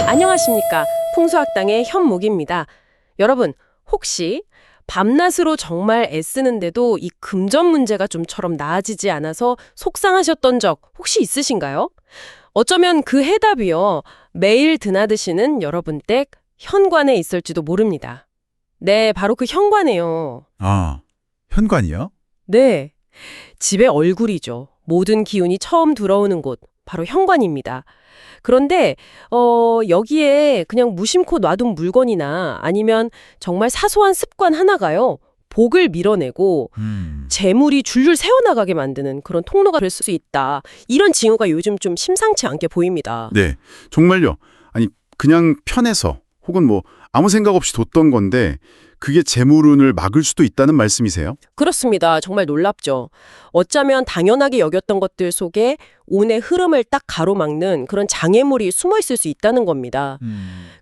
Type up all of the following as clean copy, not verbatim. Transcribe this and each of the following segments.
안녕하십니까. 풍수학당의 현목입니다. 여러분, 혹시 밤낮으로 정말 애쓰는데도 이 금전 문제가 좀처럼 나아지지 않아서 속상하셨던 적 혹시 있으신가요? 어쩌면 그 해답이요. 매일 드나드시는 여러분 댁 현관에 있을지도 모릅니다. 네, 바로 그 현관이에요. 아, 현관이요? 네, 집의 얼굴이죠. 모든 기운이 처음 들어오는 곳, 바로 현관입니다. 그런데 여기에 그냥 무심코 놔둔 물건이나 아니면 정말 사소한 습관 하나가요. 복을 밀어내고 재물이 줄줄 새어나가게 만드는 그런 통로가 될 수 있다. 이런 징후가 요즘 좀 심상치 않게 보입니다. 네, 정말요. 아니, 그냥 편해서 혹은 뭐 아무 생각 없이 뒀던 건데 그게 재물운을 막을 수도 있다는 말씀이세요? 그렇습니다. 정말 놀랍죠. 어쩌면 당연하게 여겼던 것들 속에 운의 흐름을 딱 가로막는 그런 장애물이 숨어 있을 수 있다는 겁니다.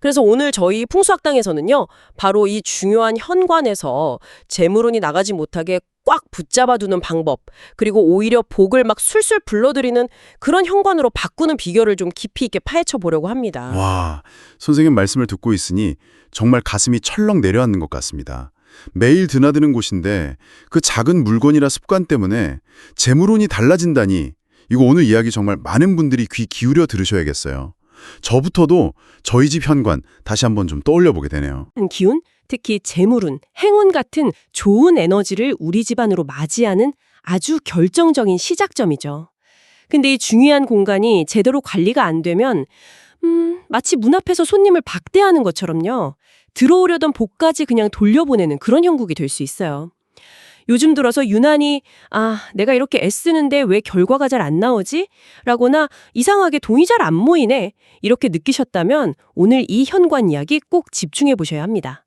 그래서 오늘 저희 풍수학당에서는요, 바로 이 중요한 현관에서 재물운이 나가지 못하게 꽉 붙잡아두는 방법, 그리고 오히려 복을 막 술술 불러들이는 그런 현관으로 바꾸는 비결을 좀 깊이 있게 파헤쳐 보려고 합니다. 와, 선생님 말씀을 듣고 있으니 정말 가슴이 철렁 내려앉는 것 같습니다. 매일 드나드는 곳인데 그 작은 물건이라 습관 때문에 재물운이 달라진다니 이거 오늘 이야기 정말 많은 분들이 귀 기울여 들으셔야겠어요. 저부터도 저희 집 현관 다시 한번 좀 떠올려 보게 되네요. 기운, 특히 재물운, 행운 같은 좋은 에너지를 우리 집안으로 맞이하는 아주 결정적인 시작점이죠. 근데 이 중요한 공간이 제대로 관리가 안 되면 마치 문 앞에서 손님을 박대하는 것처럼요. 들어오려던 복까지 그냥 돌려보내는 그런 형국이 될 수 있어요. 요즘 들어서 유난히 내가 이렇게 애쓰는데 왜 결과가 잘 안 나오지? 라거나 이상하게 돈이 잘 안 모이네. 이렇게 느끼셨다면 오늘 이 현관 이야기 꼭 집중해 보셔야 합니다.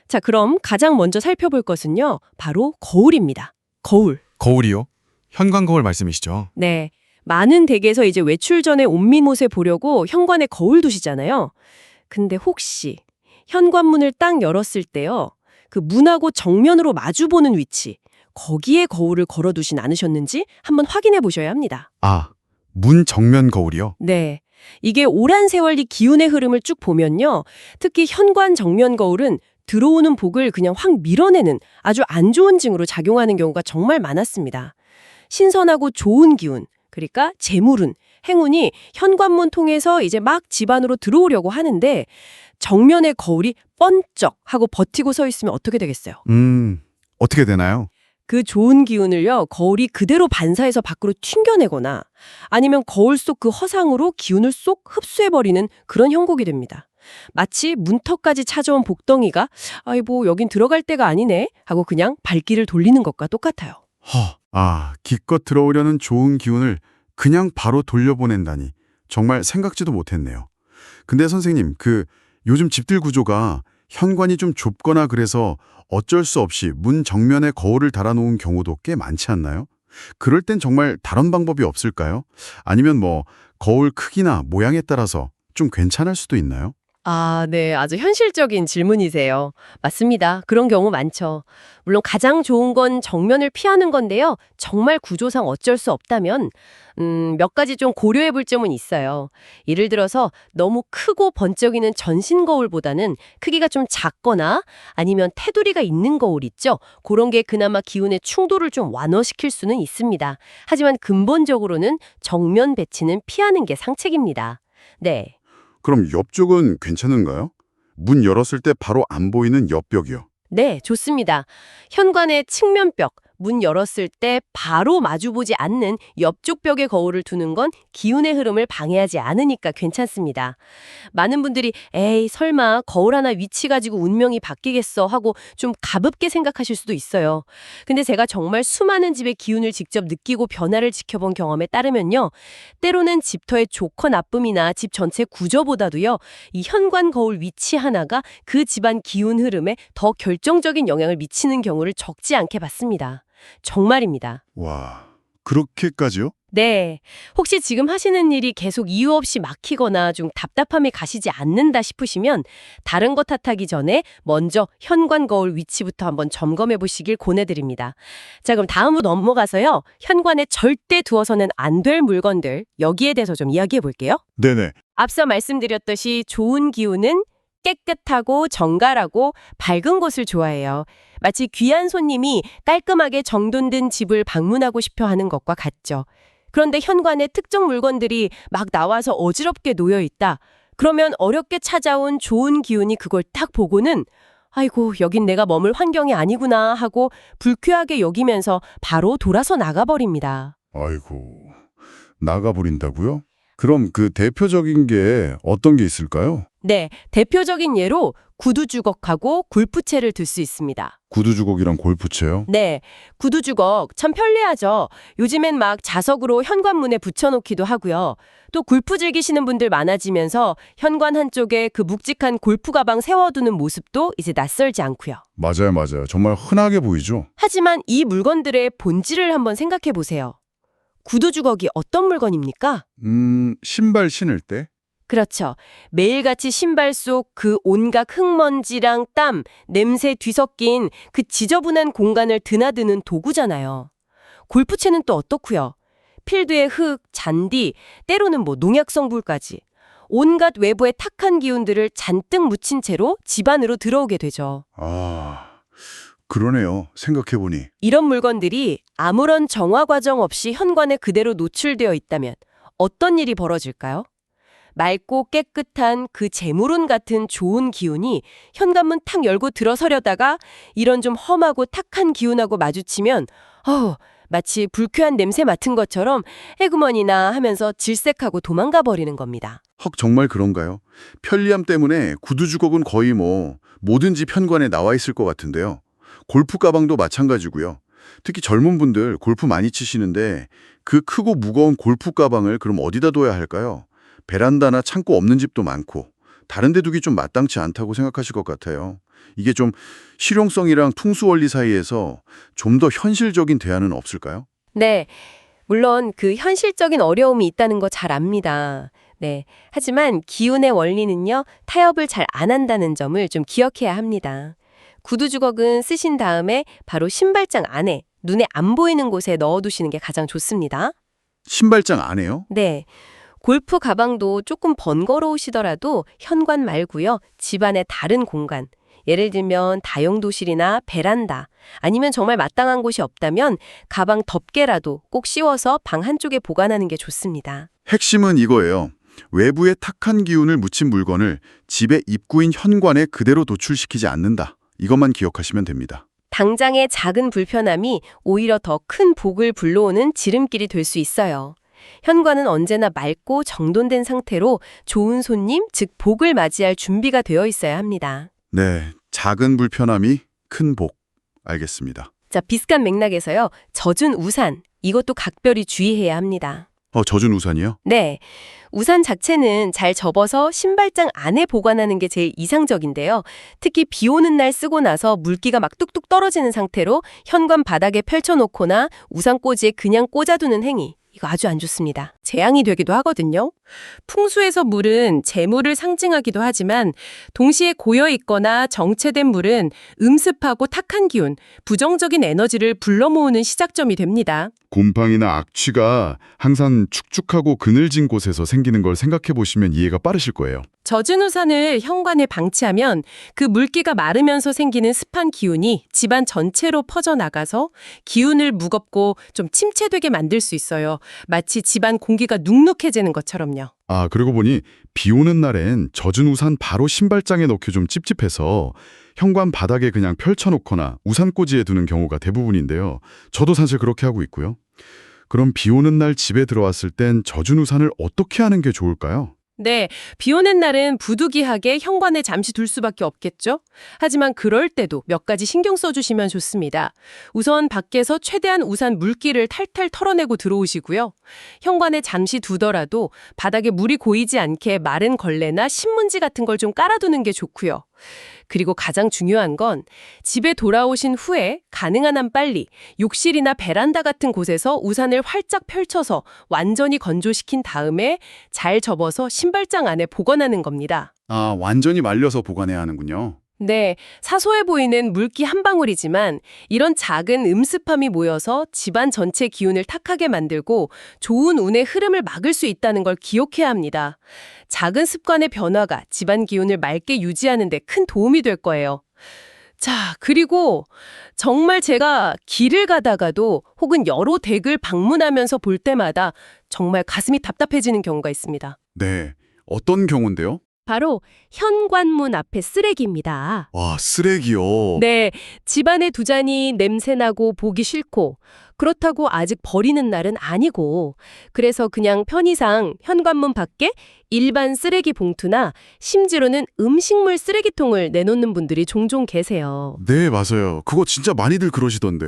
자, 그럼 가장 먼저 살펴볼 것은요. 바로 거울입니다. 거울. 거울이요? 현관 거울 말씀이시죠? 네. 많은 댁에서 이제 외출 전에 옷미못에 보려고 현관에 거울 두시잖아요. 근데 혹시 현관문을 딱 열었을 때요. 그 문하고 정면으로 마주보는 위치, 거기에 거울을 걸어두진 않으셨는지 한번 확인해 보셔야 합니다. 아, 문 정면 거울이요? 네. 이게 오랜 세월 이 기운의 흐름을 쭉 보면요. 특히 현관 정면 거울은 들어오는 복을 그냥 확 밀어내는 아주 안 좋은 징후로 작용하는 경우가 정말 많았습니다. 신선하고 좋은 기운, 그러니까 재물운, 행운이 현관문 통해서 이제 막 집안으로 들어오려고 하는데 정면의 거울이 번쩍 하고 버티고 서 있으면 어떻게 되겠어요? 어떻게 되나요? 그 좋은 기운을요, 거울이 그대로 반사해서 밖으로 튕겨내거나 아니면 거울 속 그 허상으로 기운을 쏙 흡수해버리는 그런 형국이 됩니다. 마치 문턱까지 찾아온 복덩이가 뭐 여긴 들어갈 데가 아니네 하고 그냥 발길을 돌리는 것과 똑같아요. 기껏 들어오려는 좋은 기운을 그냥 바로 돌려보낸다니 정말 생각지도 못했네요. 근데 선생님, 요즘 집들 구조가 현관이 좀 좁거나 그래서 어쩔 수 없이 문 정면에 거울을 달아놓은 경우도 꽤 많지 않나요? 그럴 땐 정말 다른 방법이 없을까요? 아니면 거울 크기나 모양에 따라서 좀 괜찮을 수도 있나요? 네. 아주 현실적인 질문이세요. 맞습니다. 그런 경우 많죠. 물론 가장 좋은 건 정면을 피하는 건데요. 정말 구조상 어쩔 수 없다면 몇 가지 좀 고려해 볼 점은 있어요. 예를 들어서 너무 크고 번쩍이는 전신 거울보다는 크기가 좀 작거나 아니면 테두리가 있는 거울 있죠. 그런 게 그나마 기운의 충돌을 좀 완화시킬 수는 있습니다. 하지만 근본적으로는 정면 배치는 피하는 게 상책입니다. 네. 그럼 옆쪽은 괜찮은가요? 문 열었을 때 바로 안 보이는 옆벽이요. 네, 좋습니다. 현관의 측면벽, 문 열었을 때 바로 마주보지 않는 옆쪽 벽에 거울을 두는 건 기운의 흐름을 방해하지 않으니까 괜찮습니다. 많은 분들이 에이 설마 거울 하나 위치 가지고 운명이 바뀌겠어 하고 좀 가볍게 생각하실 수도 있어요. 근데 제가 정말 수많은 집의 기운을 직접 느끼고 변화를 지켜본 경험에 따르면요. 때로는 집터의 좋고 나쁨이나 집 전체 구조보다도요. 이 현관 거울 위치 하나가 그 집안 기운 흐름에 더 결정적인 영향을 미치는 경우를 적지 않게 봤습니다. 정말입니다. 와, 그렇게까지요? 네. 혹시 지금 하시는 일이 계속 이유 없이 막히거나 좀 답답함이 가시지 않는다 싶으시면 다른 거 탓하기 전에 먼저 현관 거울 위치부터 한번 점검해 보시길 권해드립니다. 자, 그럼 다음으로 넘어가서요. 현관에 절대 두어서는 안 될 물건들, 여기에 대해서 좀 이야기해 볼게요. 네네. 앞서 말씀드렸듯이 좋은 기운은 깨끗하고 정갈하고 밝은 곳을 좋아해요. 마치 귀한 손님이 깔끔하게 정돈된 집을 방문하고 싶어 하는 것과 같죠. 그런데 현관에 특정 물건들이 막 나와서 어지럽게 놓여 있다. 그러면 어렵게 찾아온 좋은 기운이 그걸 딱 보고는 아이고, 여긴 내가 머물 환경이 아니구나 하고 불쾌하게 여기면서 바로 돌아서 나가버립니다. 아이고, 나가버린다고요? 그럼 그 대표적인 게 어떤 게 있을까요? 네, 대표적인 예로 구두 주걱하고 골프채를 들 수 있습니다. 구두 주걱이랑 골프채요? 네, 구두 주걱 참 편리하죠. 요즘엔 막 자석으로 현관문에 붙여놓기도 하고요. 또 골프 즐기시는 분들 많아지면서 현관 한쪽에 그 묵직한 골프 가방 세워두는 모습도 이제 낯설지 않고요. 맞아요, 맞아요. 정말 흔하게 보이죠? 하지만 이 물건들의 본질을 한번 생각해 보세요. 구두 주걱이 어떤 물건입니까? 신발 신을 때? 그렇죠. 매일같이 신발 속 그 온갖 흙먼지랑 땀, 냄새 뒤섞인 그 지저분한 공간을 드나드는 도구잖아요. 골프채는 또 어떻고요? 필드에 흙, 잔디, 때로는 농약 성분까지 온갖 외부의 탁한 기운들을 잔뜩 묻힌 채로 집 안으로 들어오게 되죠. 아, 그러네요. 생각해보니. 이런 물건들이 아무런 정화 과정 없이 현관에 그대로 노출되어 있다면 어떤 일이 벌어질까요? 맑고 깨끗한 그 재물운 같은 좋은 기운이 현관문 탁 열고 들어서려다가 이런 좀 험하고 탁한 기운하고 마주치면 마치 불쾌한 냄새 맡은 것처럼 에구머니나 하면서 질색하고 도망가 버리는 겁니다. 헉, 정말 그런가요? 편리함 때문에 구두 주걱은 거의 모든 집 현관에 나와 있을 것 같은데요. 골프 가방도 마찬가지고요. 특히 젊은 분들 골프 많이 치시는데 그 크고 무거운 골프 가방을 그럼 어디다 둬야 할까요? 베란다나 창고 없는 집도 많고 다른 데 두기 좀 마땅치 않다고 생각하실 것 같아요. 이게 좀 실용성이랑 통수 원리 사이에서 좀 더 현실적인 대안은 없을까요? 네, 물론 그 현실적인 어려움이 있다는 거 잘 압니다. 네, 하지만 기운의 원리는요, 타협을 잘 안 한다는 점을 좀 기억해야 합니다. 구두 주걱은 쓰신 다음에 바로 신발장 안에 눈에 안 보이는 곳에 넣어두시는 게 가장 좋습니다. 신발장 안에요? 네. 골프 가방도 조금 번거로우시더라도 현관 말고요. 집안의 다른 공간, 예를 들면 다용도실이나 베란다, 아니면 정말 마땅한 곳이 없다면 가방 덮개라도 꼭 씌워서 방 한쪽에 보관하는 게 좋습니다. 핵심은 이거예요. 외부의 탁한 기운을 묻힌 물건을 집의 입구인 현관에 그대로 노출시키지 않는다. 이것만 기억하시면 됩니다. 당장의 작은 불편함이 오히려 더 큰 복을 불러오는 지름길이 될 수 있어요. 현관은 언제나 맑고 정돈된 상태로 좋은 손님, 즉 복을 맞이할 준비가 되어 있어야 합니다. 네, 작은 불편함이 큰 복. 알겠습니다. 자, 비슷한 맥락에서요. 젖은 우산, 이것도 각별히 주의해야 합니다. 젖은 우산이요? 네, 우산 자체는 잘 접어서 신발장 안에 보관하는 게 제일 이상적인데요. 특히 비 오는 날 쓰고 나서 물기가 막 뚝뚝 떨어지는 상태로 현관 바닥에 펼쳐놓거나 우산꽂이에 그냥 꽂아두는 행위, 이거 아주 안 좋습니다. 재앙이 되기도 하거든요. 풍수에서 물은 재물을 상징하기도 하지만 동시에 고여있거나 정체된 물은 음습하고 탁한 기운, 부정적인 에너지를 불러 모으는 시작점이 됩니다. 곰팡이나 악취가 항상 축축하고 그늘진 곳에서 생기는 걸 생각해 보시면 이해가 빠르실 거예요. 젖은 우산을 현관에 방치하면 그 물기가 마르면서 생기는 습한 기운이 집안 전체로 퍼져나가서 기운을 무겁고 좀 침체되게 만들 수 있어요. 마치 집안 공기가 눅눅해지는 것처럼요. 아, 그러고 보니 비 오는 날엔 젖은 우산 바로 신발장에 넣기 좀 찝찝해서 현관 바닥에 그냥 펼쳐놓거나 우산꽂이에 두는 경우가 대부분인데요. 저도 사실 그렇게 하고 있고요. 그럼 비 오는 날 집에 들어왔을 땐 젖은 우산을 어떻게 하는 게 좋을까요? 네, 비 오는 날은 부득이하게 현관에 잠시 둘 수밖에 없겠죠? 하지만 그럴 때도 몇 가지 신경 써주시면 좋습니다. 우선 밖에서 최대한 우산 물기를 탈탈 털어내고 들어오시고요. 현관에 잠시 두더라도 바닥에 물이 고이지 않게 마른 걸레나 신문지 같은 걸 좀 깔아두는 게 좋고요. 그리고 가장 중요한 건 집에 돌아오신 후에 가능한 한 빨리 욕실이나 베란다 같은 곳에서 우산을 활짝 펼쳐서 완전히 건조시킨 다음에 잘 접어서 신발장 안에 보관하는 겁니다. 아, 완전히 말려서 보관해야 하는군요. 네, 사소해 보이는 물기 한 방울이지만 이런 작은 음습함이 모여서 집안 전체 기운을 탁하게 만들고 좋은 운의 흐름을 막을 수 있다는 걸 기억해야 합니다. 작은 습관의 변화가 집안 기운을 맑게 유지하는 데 큰 도움이 될 거예요. 자, 그리고 정말 제가 길을 가다가도 혹은 여러 댁을 방문하면서 볼 때마다 정말 가슴이 답답해지는 경우가 있습니다. 네, 어떤 경우인데요? 바로 현관문 앞에 쓰레기입니다. 와, 쓰레기요. 네, 집안에 두자니 냄새나고 보기 싫고 그렇다고 아직 버리는 날은 아니고 그래서 그냥 편의상 현관문 밖에 일반 쓰레기 봉투나 심지어는 음식물 쓰레기통을 내놓는 분들이 종종 계세요. 네, 맞아요. 그거 진짜 많이들 그러시던데.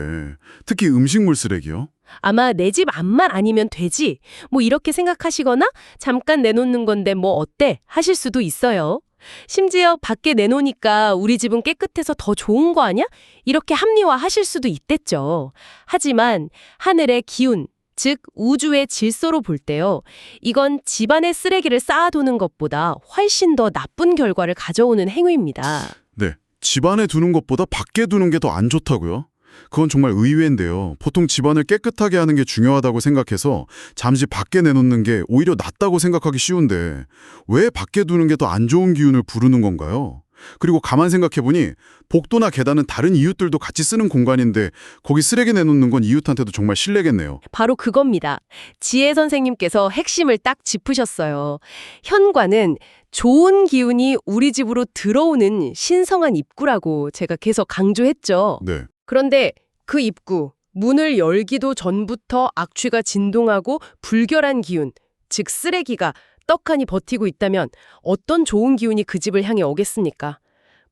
특히 음식물 쓰레기요. 아마 내 집 앞만 아니면 되지 뭐 이렇게 생각하시거나 잠깐 내놓는 건데 뭐 어때 하실 수도 있어요. 심지어 밖에 내놓으니까 우리 집은 깨끗해서 더 좋은 거 아니야? 이렇게 합리화하실 수도 있댔죠. 하지만 하늘의 기운, 즉 우주의 질서로 볼 때요. 이건 집안에 쓰레기를 쌓아두는 것보다 훨씬 더 나쁜 결과를 가져오는 행위입니다. 네, 집안에 두는 것보다 밖에 두는 게 더 안 좋다고요? 그건 정말 의외인데요. 보통 집안을 깨끗하게 하는 게 중요하다고 생각해서 잠시 밖에 내놓는 게 오히려 낫다고 생각하기 쉬운데 왜 밖에 두는 게 더 안 좋은 기운을 부르는 건가요? 그리고 가만 생각해보니 복도나 계단은 다른 이웃들도 같이 쓰는 공간인데 거기 쓰레기 내놓는 건 이웃한테도 정말 실례겠네요. 바로 그겁니다. 지혜 선생님께서 핵심을 딱 짚으셨어요. 현관은 좋은 기운이 우리 집으로 들어오는 신성한 입구라고 제가 계속 강조했죠. 네. 그런데 그 입구, 문을 열기도 전부터 악취가 진동하고 불결한 기운, 즉 쓰레기가 떡하니 버티고 있다면 어떤 좋은 기운이 그 집을 향해 오겠습니까?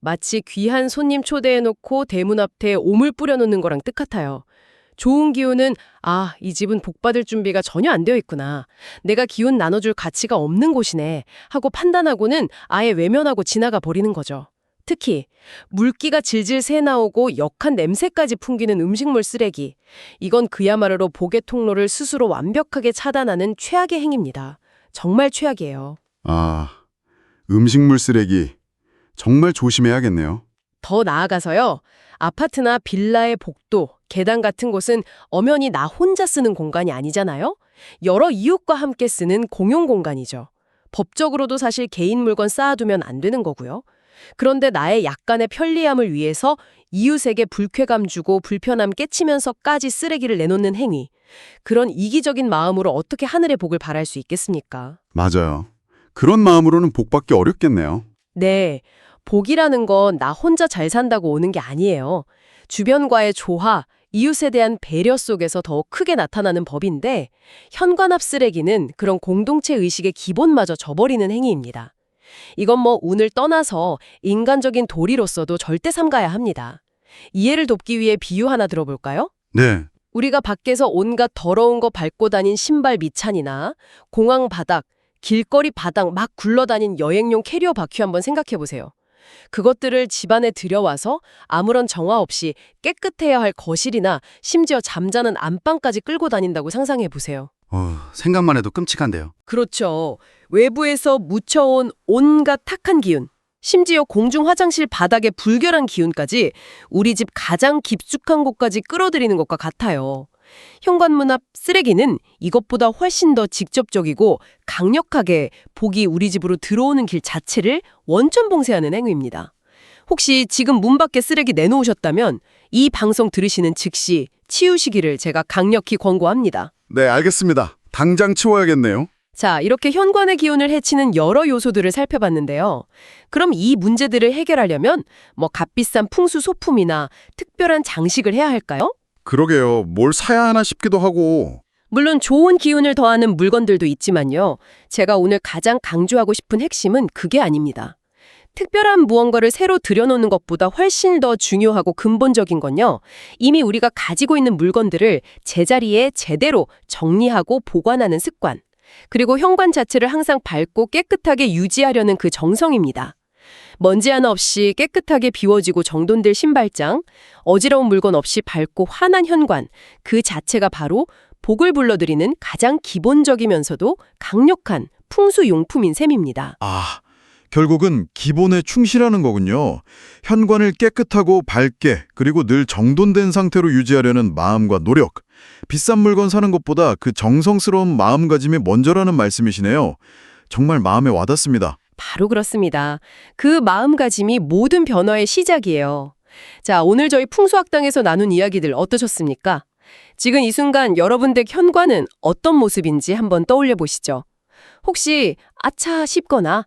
마치 귀한 손님 초대해놓고 대문 앞에 오물 뿌려놓는 거랑 똑같아요. 좋은 기운은 아, 이 집은 복받을 준비가 전혀 안 되어 있구나. 내가 기운 나눠줄 가치가 없는 곳이네 하고 판단하고는 아예 외면하고 지나가 버리는 거죠. 특히 물기가 질질 새나오고 역한 냄새까지 풍기는 음식물 쓰레기. 이건 그야말로 복의 통로를 스스로 완벽하게 차단하는 최악의 행위입니다. 정말 최악이에요. 아, 음식물 쓰레기. 정말 조심해야겠네요. 더 나아가서요. 아파트나 빌라의 복도, 계단 같은 곳은 엄연히 나 혼자 쓰는 공간이 아니잖아요. 여러 이웃과 함께 쓰는 공용 공간이죠. 법적으로도 사실 개인 물건 쌓아두면 안 되는 거고요. 그런데 나의 약간의 편리함을 위해서 이웃에게 불쾌감 주고 불편함 깨치면서까지 쓰레기를 내놓는 행위. 그런 이기적인 마음으로 어떻게 하늘의 복을 바랄 수 있겠습니까? 맞아요. 그런 마음으로는 복받기 어렵겠네요. 네, 복이라는 건 나 혼자 잘 산다고 오는 게 아니에요. 주변과의 조화, 이웃에 대한 배려 속에서 더 크게 나타나는 법인데 현관 앞 쓰레기는 그런 공동체 의식의 기본마저 저버리는 행위입니다. 이건 뭐 운을 떠나서 인간적인 도리로서도 절대 삼가야 합니다. 이해를 돕기 위해 비유 하나 들어볼까요? 네. 우리가 밖에서 온갖 더러운 거 밟고 다닌 신발 밑찬이나 공항 바닥, 길거리 바닥 막 굴러다닌 여행용 캐리어 바퀴 한번 생각해보세요. 그것들을 집안에 들여와서 아무런 정화 없이 깨끗해야 할 거실이나 심지어 잠자는 안방까지 끌고 다닌다고 상상해보세요. 생각만 해도 끔찍한데요. 그렇죠. 외부에서 묻혀온 온갖 탁한 기운, 심지어 공중 화장실 바닥의 불결한 기운까지 우리 집 가장 깊숙한 곳까지 끌어들이는 것과 같아요. 현관문 앞 쓰레기는 이것보다 훨씬 더 직접적이고 강력하게 복이 우리 집으로 들어오는 길 자체를 원천 봉쇄하는 행위입니다. 혹시 지금 문 밖에 쓰레기 내놓으셨다면 이 방송 들으시는 즉시 치우시기를 제가 강력히 권고합니다. 네, 알겠습니다. 당장 치워야겠네요. 자, 이렇게 현관의 기운을 해치는 여러 요소들을 살펴봤는데요. 그럼 이 문제들을 해결하려면 뭐 값비싼 풍수 소품이나 특별한 장식을 해야 할까요? 그러게요. 뭘 사야 하나 싶기도 하고. 물론 좋은 기운을 더하는 물건들도 있지만요. 제가 오늘 가장 강조하고 싶은 핵심은 그게 아닙니다. 특별한 무언가를 새로 들여놓는 것보다 훨씬 더 중요하고 근본적인 건요. 이미 우리가 가지고 있는 물건들을 제자리에 제대로 정리하고 보관하는 습관. 그리고 현관 자체를 항상 밝고 깨끗하게 유지하려는 그 정성입니다. 먼지 하나 없이 깨끗하게 비워지고 정돈될 신발장, 어지러운 물건 없이 밝고 환한 현관, 그 자체가 바로 복을 불러들이는 가장 기본적이면서도 강력한 풍수용품인 셈입니다. 아, 결국은 기본에 충실하는 거군요. 현관을 깨끗하고 밝게 그리고 늘 정돈된 상태로 유지하려는 마음과 노력. 비싼 물건 사는 것보다 그 정성스러운 마음가짐이 먼저라는 말씀이시네요. 정말 마음에 와닿습니다. 바로 그렇습니다. 그 마음가짐이 모든 변화의 시작이에요. 자, 오늘 저희 풍수학당에서 나눈 이야기들 어떠셨습니까? 지금 이 순간 여러분들 현관은 어떤 모습인지 한번 떠올려 보시죠. 혹시 아차 싶거나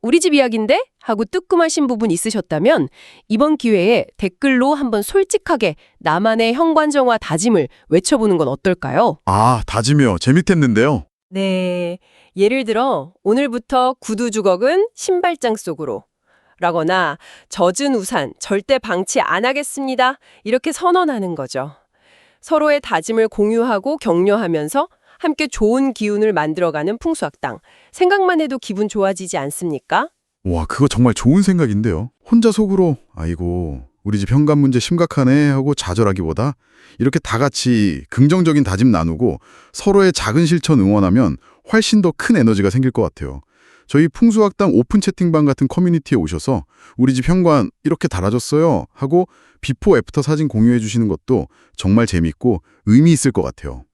우리 집 이야기인데? 하고 뜨끔하신 부분 있으셨다면 이번 기회에 댓글로 한번 솔직하게 나만의 현관정화 다짐을 외쳐보는 건 어떨까요? 아, 다짐이요. 재밌겠는데요. 네, 예를 들어 오늘부터 구두 주걱은 신발장 속으로 라거나 젖은 우산 절대 방치 안 하겠습니다. 이렇게 선언하는 거죠. 서로의 다짐을 공유하고 격려하면서 함께 좋은 기운을 만들어가는 풍수학당. 생각만 해도 기분 좋아지지 않습니까? 와, 그거 정말 좋은 생각인데요. 혼자 속으로 아이고 우리 집 현관 문제 심각하네 하고 좌절하기보다 이렇게 다 같이 긍정적인 다짐 나누고 서로의 작은 실천 응원하면 훨씬 더 큰 에너지가 생길 것 같아요. 저희 풍수학당 오픈 채팅방 같은 커뮤니티에 오셔서 우리 집 현관 이렇게 달아줬어요 하고 비포 애프터 사진 공유해 주시는 것도 정말 재밌고 의미 있을 것 같아요.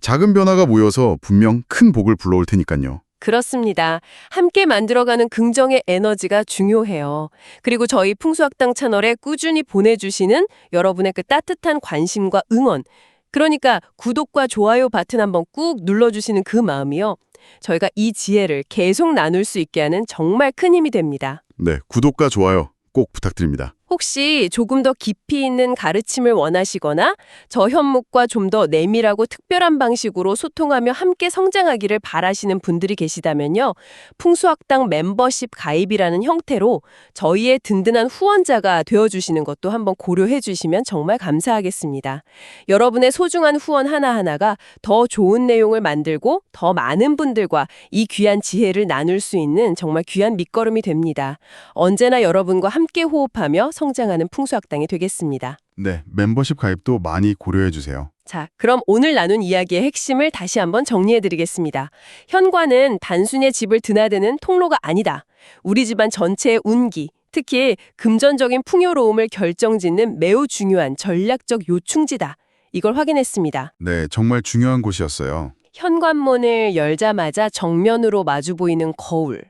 작은 변화가 모여서 분명 큰 복을 불러올 테니까요. 그렇습니다. 함께 만들어가는 긍정의 에너지가 중요해요. 그리고 저희 풍수학당 채널에 꾸준히 보내주시는 여러분의 그 따뜻한 관심과 응원, 그러니까 구독과 좋아요 버튼 한번 꾹 눌러주시는 그 마음이요. 저희가 이 지혜를 계속 나눌 수 있게 하는 정말 큰 힘이 됩니다. 네, 구독과 좋아요 꼭 부탁드립니다. 혹시 조금 더 깊이 있는 가르침을 원하시거나 저 현목과 좀 더 내밀하고 특별한 방식으로 소통하며 함께 성장하기를 바라시는 분들이 계시다면요. 풍수학당 멤버십 가입이라는 형태로 저희의 든든한 후원자가 되어주시는 것도 한번 고려해 주시면 정말 감사하겠습니다. 여러분의 소중한 후원 하나하나가 더 좋은 내용을 만들고 더 많은 분들과 이 귀한 지혜를 나눌 수 있는 정말 귀한 밑거름이 됩니다. 언제나 여러분과 함께 호흡하며 성장하는 풍수학당이 되겠습니다. 네, 멤버십 가입도 많이 고려해 주세요. 자, 그럼 오늘 나눈 이야기의 핵심을 다시 한번 정리해드리겠습니다. 현관은 단순히 집을 드나드는 통로가 아니다. 우리 집안 전체의 운기, 특히 금전적인 풍요로움을 결정짓는 매우 중요한 전략적 요충지다. 이걸 확인했습니다. 네, 정말 중요한 곳이었어요. 현관문을 열자마자 정면으로 마주 보이는 거울.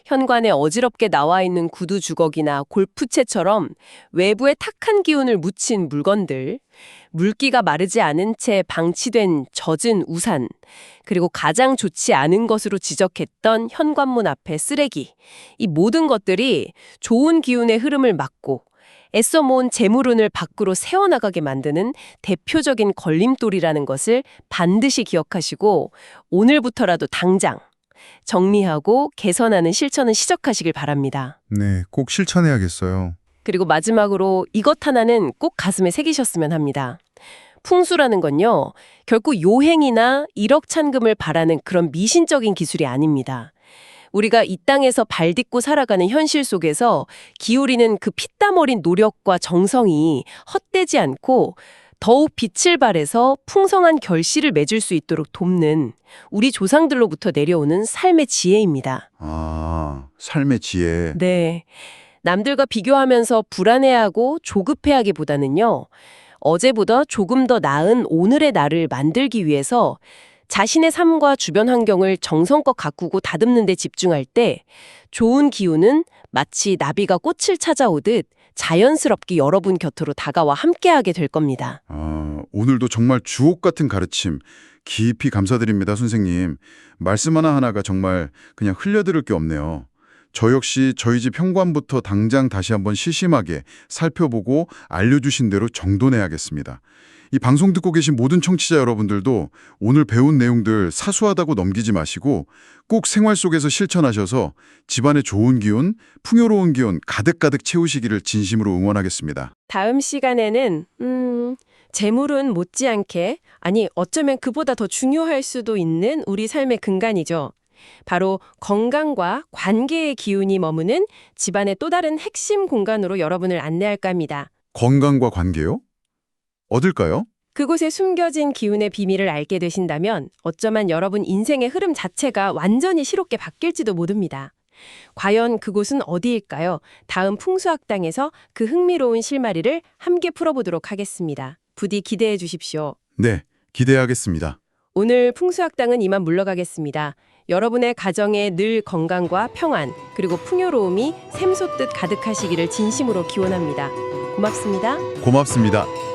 현관에 어지럽게 나와 있는 구두 주걱이나 골프채처럼 외부에 탁한 기운을 묻힌 물건들, 물기가 마르지 않은 채 방치된 젖은 우산, 그리고 가장 좋지 않은 것으로 지적했던 현관문 앞의 쓰레기. 이 모든 것들이 좋은 기운의 흐름을 막고 애써 모은 재물운을 밖으로 새어나가게 만드는 대표적인 걸림돌이라는 것을 반드시 기억하시고 오늘부터라도 당장 정리하고 개선하는 실천을 시작하시길 바랍니다. 네, 꼭 실천해야겠어요. 그리고 마지막으로 이것 하나는 꼭 가슴에 새기셨으면 합니다. 풍수라는 건요, 결국 요행이나 일억찬금을 바라는 그런 미신적인 기술이 아닙니다. 우리가 이 땅에서 발 딛고 살아가는 현실 속에서 기울이는 그 피땀 어린 노력과 정성이 헛되지 않고 더욱 빛을 발해서 풍성한 결실을 맺을 수 있도록 돕는 우리 조상들로부터 내려오는 삶의 지혜입니다. 아, 삶의 지혜. 네. 남들과 비교하면서 불안해하고 조급해하기보다는요. 어제보다 조금 더 나은 오늘의 나를 만들기 위해서 자신의 삶과 주변 환경을 정성껏 가꾸고 다듬는 데 집중할 때 좋은 기운은 마치 나비가 꽃을 찾아오듯 자연스럽게 여러분 곁으로 다가와 함께하게 될 겁니다. 오늘도 정말 주옥 같은 가르침 깊이 감사드립니다, 선생님. 말씀 하나하나가 정말 그냥 흘려들을 게 없네요. 저 역시 저희 집 현관부터 당장 다시 한번 시심하게 살펴보고 알려주신 대로 정돈해야겠습니다. 이 방송 듣고 계신 모든 청취자 여러분들도 오늘 배운 내용들 사소하다고 넘기지 마시고 꼭 생활 속에서 실천하셔서 집안의 좋은 기운, 풍요로운 기운 가득가득 채우시기를 진심으로 응원하겠습니다. 다음 시간에는 재물은 못지않게, 아니 어쩌면 그보다 더 중요할 수도 있는 우리 삶의 근간이죠. 바로 건강과 관계의 기운이 머무는 집안의 또 다른 핵심 공간으로 여러분을 안내할까 합니다. 건강과 관계요? 어딜까요? 그곳에 숨겨진 기운의 비밀을 알게 되신다면 어쩌면 여러분 인생의 흐름 자체가 완전히 새롭게 바뀔지도 모릅니다. 과연 그곳은 어디일까요? 다음 풍수학당에서 그 흥미로운 실마리를 함께 풀어보도록 하겠습니다. 부디 기대해 주십시오. 네, 기대하겠습니다. 오늘 풍수학당은 이만 물러가겠습니다. 여러분의 가정에 늘 건강과 평안 그리고 풍요로움이 샘솟듯 가득하시기를 진심으로 기원합니다. 고맙습니다. 고맙습니다.